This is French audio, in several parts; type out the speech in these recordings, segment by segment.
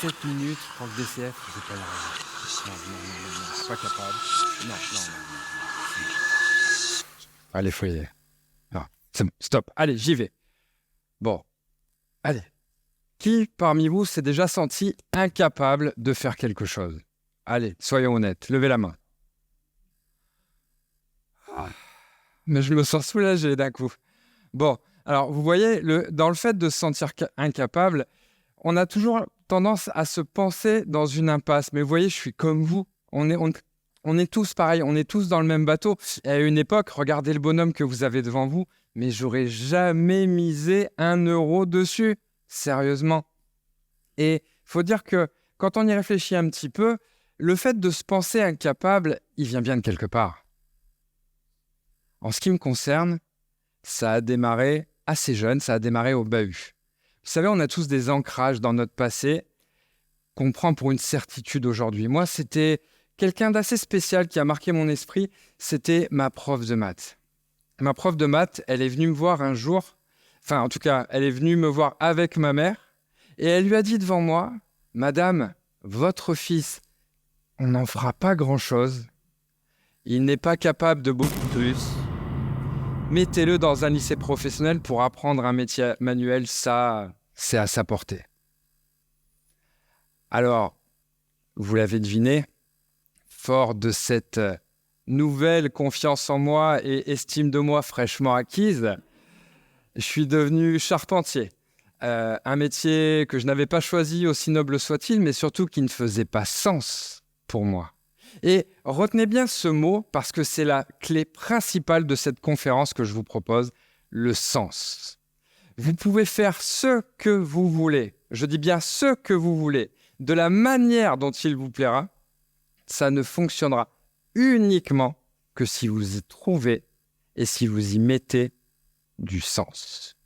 7 minutes pour le DCF, je vais pas y arriver. Non, je suis pas capable. Non. Allez, faut y aller. Non, c'est bon, stop. Allez, j'y vais. Bon, allez. Qui parmi vous s'est déjà senti incapable de faire quelque chose? Allez, soyons honnêtes, levez la main. Mais je me sens soulagé d'un coup. Bon, alors vous voyez, dans le fait de se sentir incapable, on a toujours tendance à se penser dans une impasse. Mais vous voyez, je suis comme vous. On est tous pareils, on est tous dans le même bateau. Et à une époque, regardez le bonhomme que vous avez devant vous, mais j'aurais jamais misé 1 € dessus. Sérieusement. Et il faut dire que quand on y réfléchit un petit peu, le fait de se penser incapable, il vient bien de quelque part. En ce qui me concerne, ça a démarré assez jeune, ça a démarré au bahut. Vous savez, on a tous des ancrages dans notre passé qu'on prend pour une certitude aujourd'hui. Moi, c'était quelqu'un d'assez spécial qui a marqué mon esprit, c'était ma prof de maths. Ma prof de maths, elle est venue me voir un jour, enfin en tout cas, elle est venue me voir avec ma mère, et elle lui a dit devant moi, « Madame, votre fils, on n'en fera pas grand-chose. Il n'est pas capable de beaucoup plus. Mettez-le dans un lycée professionnel pour apprendre un métier manuel, ça, c'est à sa portée. » Alors, vous l'avez deviné, fort de cette nouvelle confiance en moi et estime de moi fraîchement acquise, je suis devenu charpentier. Un métier que je n'avais pas choisi, aussi noble soit-il, mais surtout qui ne faisait pas sens pour moi. Et retenez bien ce mot parce que c'est la clé principale de cette conférence que je vous propose, le sens. Vous pouvez faire ce que vous voulez, je dis bien ce que vous voulez, de la manière dont il vous plaira, ça ne fonctionnera uniquement que si vous y trouvez et si vous y mettez du sens.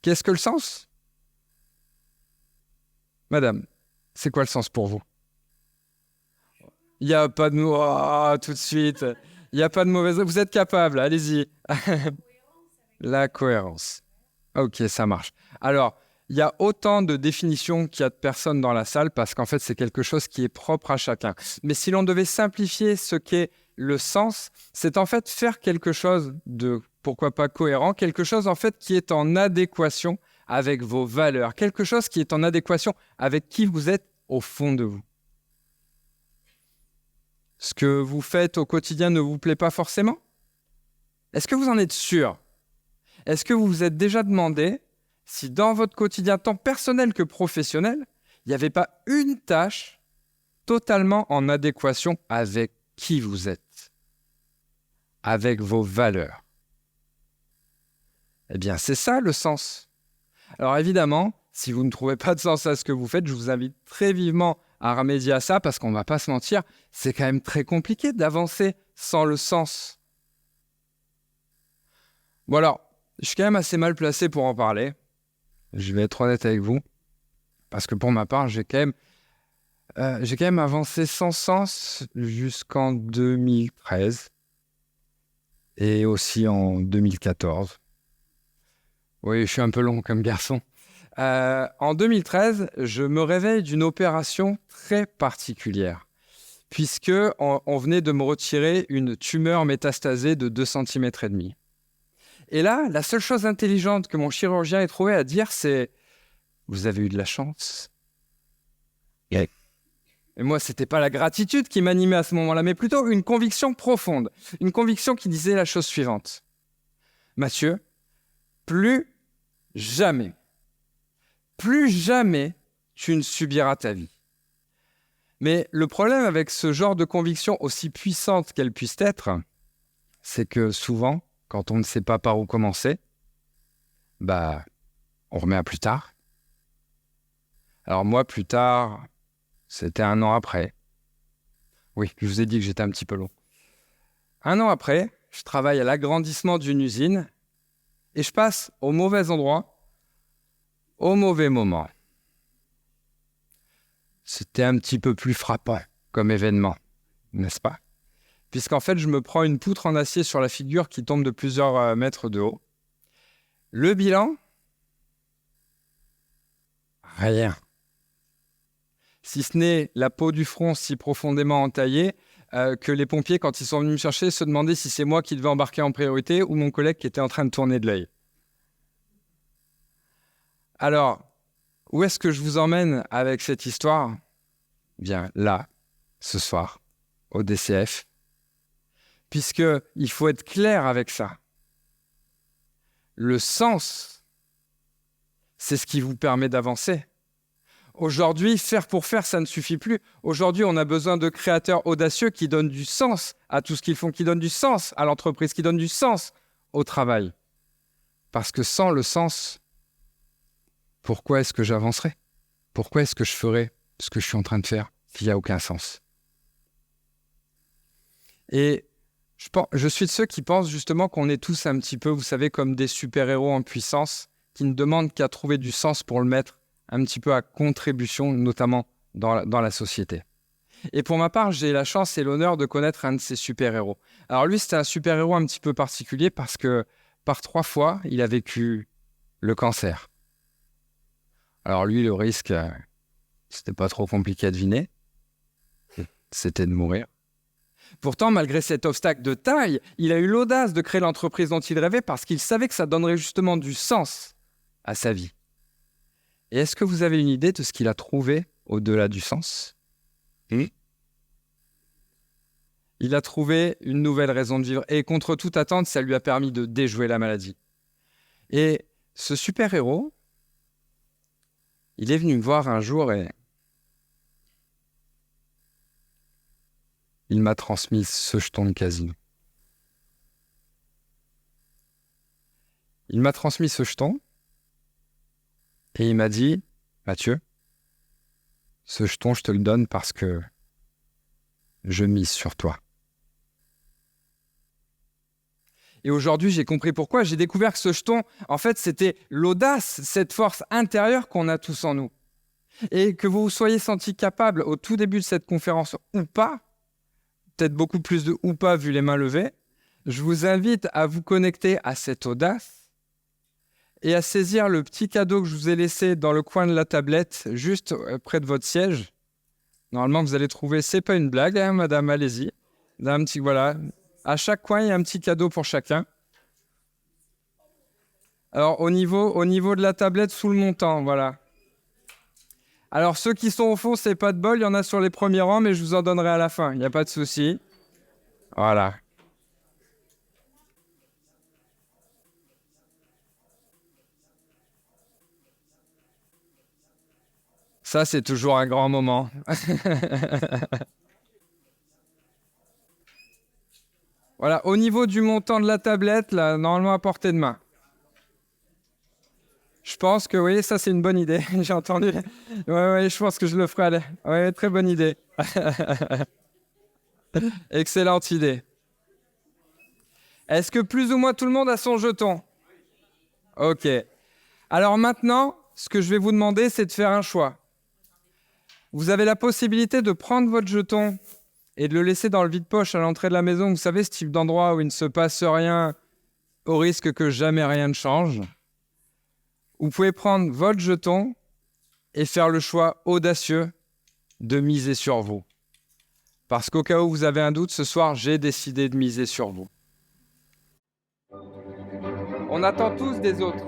Qu'est-ce que le sens? Madame, c'est quoi le sens pour vous? Il n'y a pas de mot tout de suite. Il n'y a pas de mauvaise... Vous êtes capable, allez-y. La cohérence. Ok, ça marche. Alors, il y a autant de définitions qu'il y a de personnes dans la salle parce qu'en fait, c'est quelque chose qui est propre à chacun. Mais si l'on devait simplifier ce qu'est le sens, c'est en fait faire quelque chose de, pourquoi pas cohérent, quelque chose en fait qui est en adéquation avec vos valeurs, quelque chose qui est en adéquation avec qui vous êtes au fond de vous. Ce que vous faites au quotidien ne vous plaît pas forcément? Est-ce que vous en êtes sûr? Est-ce que vous vous êtes déjà demandé si dans votre quotidien, tant personnel que professionnel, il n'y avait pas une tâche totalement en adéquation avec qui vous êtes, avec vos valeurs? Eh bien, c'est ça le sens. Alors évidemment, si vous ne trouvez pas de sens à ce que vous faites, je vous invite très vivement à remédier à ça parce qu'on ne va pas se mentir, c'est quand même très compliqué d'avancer sans le sens. Bon alors, je suis quand même assez mal placé pour en parler. Je vais être honnête avec vous, parce que pour ma part, j'ai quand même avancé sans sens jusqu'en 2013 et aussi en 2014. Oui, je suis un peu long comme garçon. En 2013, je me réveille d'une opération très particulière, puisque on venait de me retirer une tumeur métastasée de 2,5 cm. Et là, la seule chose intelligente que mon chirurgien ait trouvé à dire, c'est « Vous avez eu de la chance ». Et moi, ce n'était pas la gratitude qui m'animait à ce moment-là, mais plutôt une conviction profonde. Une conviction qui disait la chose suivante. « Mathieu, plus jamais tu ne subiras ta vie. » Mais le problème avec ce genre de conviction, aussi puissante qu'elle puisse être, c'est que souvent, quand on ne sait pas par où commencer, on remet à plus tard. Alors moi, plus tard, c'était 1 an après. Oui, je vous ai dit que j'étais un petit peu long. 1 an après, je travaille à l'agrandissement d'une usine et je passe au mauvais endroit, au mauvais moment. C'était un petit peu plus frappant comme événement, n'est-ce pas? Puisqu'en fait, je me prends une poutre en acier sur la figure qui tombe de plusieurs mètres de haut. Le bilan? Rien. Si ce n'est la peau du front si profondément entaillée que les pompiers, quand ils sont venus me chercher, se demandaient si c'est moi qui devais embarquer en priorité ou mon collègue qui était en train de tourner de l'œil. Alors, où est-ce que je vous emmène avec cette histoire ? Bien, là, ce soir, au DCF. Puisqu'il faut être clair avec ça. Le sens, c'est ce qui vous permet d'avancer. Aujourd'hui, faire pour faire, ça ne suffit plus. Aujourd'hui, on a besoin de créateurs audacieux qui donnent du sens à tout ce qu'ils font, qui donnent du sens à l'entreprise, qui donnent du sens au travail. Parce que sans le sens, pourquoi est-ce que j'avancerai ? Pourquoi est-ce que je ferai ce que je suis en train de faire s'il n'y a aucun sens ? Et je suis de ceux qui pensent justement qu'on est tous un petit peu, vous savez, comme des super-héros en puissance qui ne demandent qu'à trouver du sens pour le mettre un petit peu à contribution, notamment dans la société. Et pour ma part, j'ai la chance et l'honneur de connaître un de ces super-héros. Alors lui, c'était un super-héros un petit peu particulier parce que par 3 fois, il a vécu le cancer. Alors lui, le risque, c'était pas trop compliqué à deviner. C'était de mourir. Pourtant, malgré cet obstacle de taille, il a eu l'audace de créer l'entreprise dont il rêvait parce qu'il savait que ça donnerait justement du sens à sa vie. Et est-ce que vous avez une idée de ce qu'il a trouvé au-delà du sens ? Il a trouvé une nouvelle raison de vivre. Et contre toute attente, ça lui a permis de déjouer la maladie. Et ce super-héros, il est venu me voir un jour et il m'a transmis ce jeton de casino. Il m'a transmis ce jeton et il m'a dit « Mathieu, ce jeton, je te le donne parce que je mise sur toi. » Et aujourd'hui, j'ai compris pourquoi. J'ai découvert que ce jeton, en fait, c'était l'audace, cette force intérieure qu'on a tous en nous. Et que vous vous soyez senti capable au tout début de cette conférence ou pas, peut-être beaucoup plus de ou pas vu les mains levées, je vous invite à vous connecter à cette audace et à saisir le petit cadeau que je vous ai laissé dans le coin de la tablette, juste près de votre siège. Normalement, vous allez trouver, c'est pas une blague, hein, madame, allez-y. Là, un petit, voilà. À chaque coin, il y a un petit cadeau pour chacun. Alors, au niveau de la tablette, sous le montant, voilà. Alors, ceux qui sont au fond, c'est pas de bol, il y en a sur les premiers rangs, mais je vous en donnerai à la fin, il n'y a pas de souci. Voilà. Ça, c'est toujours un grand moment. Voilà, au niveau du montant de la tablette, là, normalement à portée de main. Je pense que oui, ça c'est une bonne idée. J'ai entendu. Ouais, je pense que je le ferai. Ouais, très bonne idée. Excellente idée. Est-ce que plus ou moins tout le monde a son jeton ? Ok. Alors maintenant, ce que je vais vous demander, c'est de faire un choix. Vous avez la possibilité de prendre votre jeton et de le laisser dans le vide-poche à l'entrée de la maison. Vous savez, ce type d'endroit où il ne se passe rien au risque que jamais rien ne change. Vous pouvez prendre votre jeton et faire le choix audacieux de miser sur vous. Parce qu'au cas où vous avez un doute, ce soir, j'ai décidé de miser sur vous. On attend tous des autres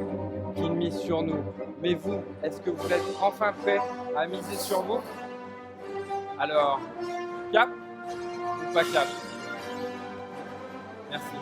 qu'ils misent sur nous. Mais vous, est-ce que vous êtes enfin prêts à miser sur vous ? Alors, cap ou pas cap ? Merci.